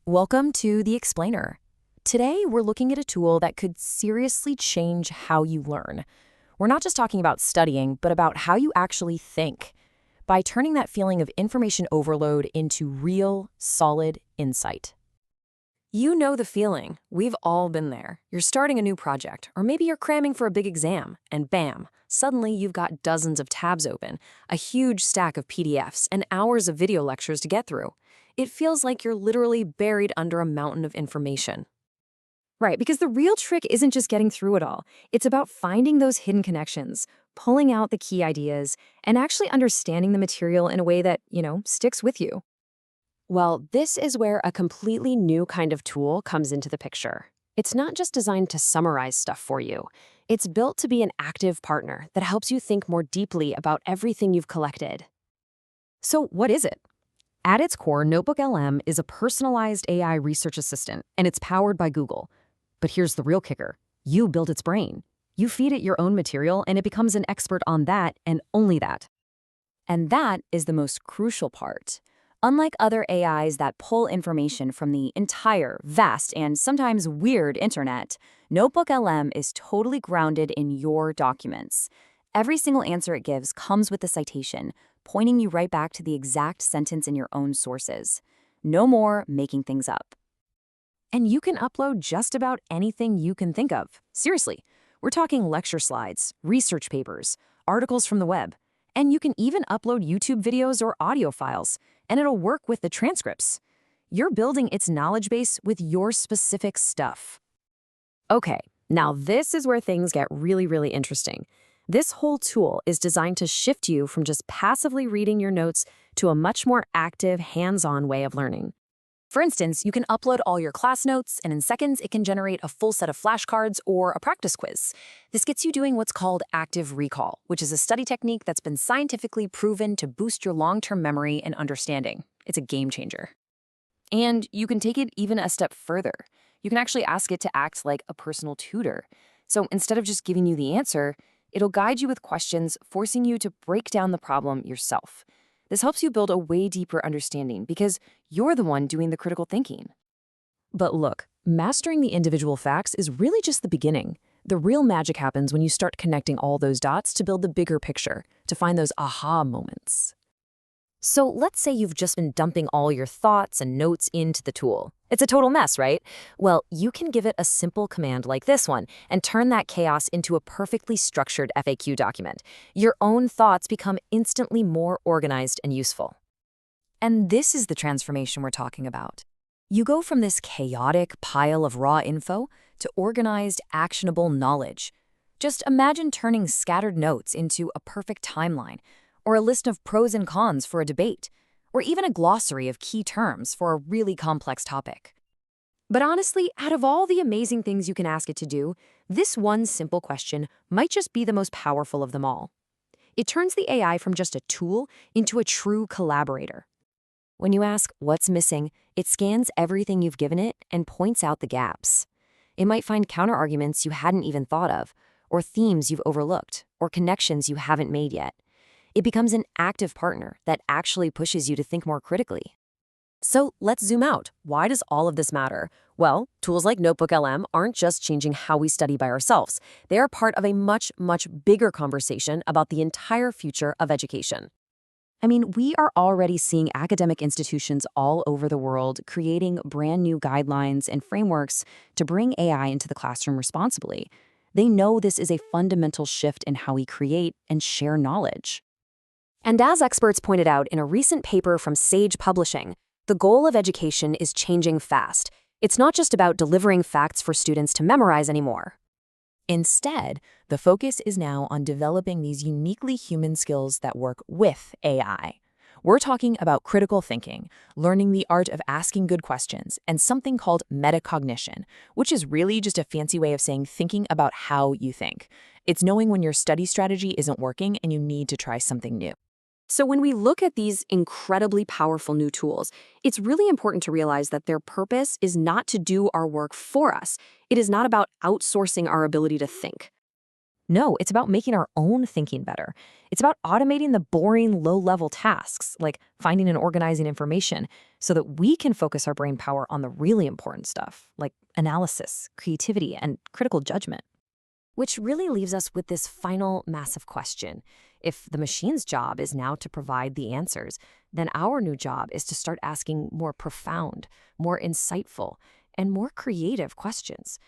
Welcome to The Explainer. Today, we're looking at a tool that could seriously change how you learn. We're not just talking about studying, but about how you actually think, by turning that feeling of information overload into real, solid insight. You know the feeling. We've all been there. You're starting a new project, or maybe you're cramming for a big exam, and bam, suddenly you've got dozens of tabs open, a huge stack of PDFs, and hours of video lectures to get through. It feels like you're literally buried under a mountain of information. Right, because the real trick isn't just getting through it all. It's about finding those hidden connections, pulling out the key ideas, and actually understanding the material in a way that, sticks with you. Well, this is where a completely new kind of tool comes into the picture. It's not just designed to summarize stuff for you. It's built to be an active partner that helps you think more deeply about everything you've collected. So what is it? At its core, NotebookLM is a personalized AI research assistant, and it's powered by Google. But here's the real kicker. You build its brain. You feed it your own material, and it becomes an expert on that and only that. And that is the most crucial part. Unlike other AIs that pull information from the entire, vast, and sometimes weird internet, NotebookLM is totally grounded in your documents. Every single answer it gives comes with a citation, pointing you right back to the exact sentence in your own sources. No more making things up. And you can upload just about anything you can think of. Seriously, we're talking lecture slides, research papers, articles from the web, and you can even upload YouTube videos or audio files, and it'll work with the transcripts. You're building its knowledge base with your specific stuff. Okay, now this is where things get really interesting. This whole tool is designed to shift you from just passively reading your notes to a much more active, hands-on way of learning. For instance, you can upload all your class notes, and in seconds, it can generate a full set of flashcards or a practice quiz. This gets you doing what's called active recall, which is a study technique that's been scientifically proven to boost your long-term memory and understanding. It's a game changer. And you can take it even a step further. You can actually ask it to act like a personal tutor. So instead of just giving you the answer, it'll guide you with questions, forcing you to break down the problem yourself. This helps you build a way deeper understanding because you're the one doing the critical thinking. But look, mastering the individual facts is really just the beginning. The real magic happens when you start connecting all those dots to build the bigger picture, to find those aha moments. So let's say you've just been dumping all your thoughts and notes into the tool. It's a total mess, right? Well, you can give it a simple command like this one and turn that chaos into a perfectly structured FAQ document. Your own thoughts become instantly more organized and useful. And this is the transformation we're talking about. You go from this chaotic pile of raw info to organized, actionable knowledge. Just imagine turning scattered notes into a perfect timeline, or a list of pros and cons for a debate, or even a glossary of key terms for a really complex topic. But honestly, out of all the amazing things you can ask it to do, this one simple question might just be the most powerful of them all. It turns the AI from just a tool into a true collaborator. When you ask what's missing, it scans everything you've given it and points out the gaps. It might find counterarguments you hadn't even thought of, or themes you've overlooked, or connections you haven't made yet. It becomes an active partner that actually pushes you to think more critically. So let's zoom out. Why does all of this matter? Well, tools like NotebookLM aren't just changing how we study by ourselves. They are part of a much bigger conversation about the entire future of education. I mean, we are already seeing academic institutions all over the world creating brand new guidelines and frameworks to bring AI into the classroom responsibly. They know this is a fundamental shift in how we create and share knowledge. And as experts pointed out in a recent paper from Sage Publishing, the goal of education is changing fast. It's not just about delivering facts for students to memorize anymore. Instead, the focus is now on developing these uniquely human skills that work with AI. We're talking about critical thinking, learning the art of asking good questions, and something called metacognition, which is really just a fancy way of saying thinking about how you think. It's knowing when your study strategy isn't working and you need to try something new. So when we look at these incredibly powerful new tools, it's really important to realize that their purpose is not to do our work for us. It is not about outsourcing our ability to think. No, it's about making our own thinking better. It's about automating the boring, low-level tasks, like finding and organizing information, so that we can focus our brain power on the really important stuff, like analysis, creativity, and critical judgment. Which really leaves us with this final massive question. If the machine's job is now to provide the answers, then our new job is to start asking more profound, more insightful, and more creative questions.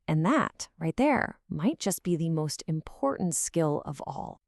And that, right there, might just be the most important skill of all.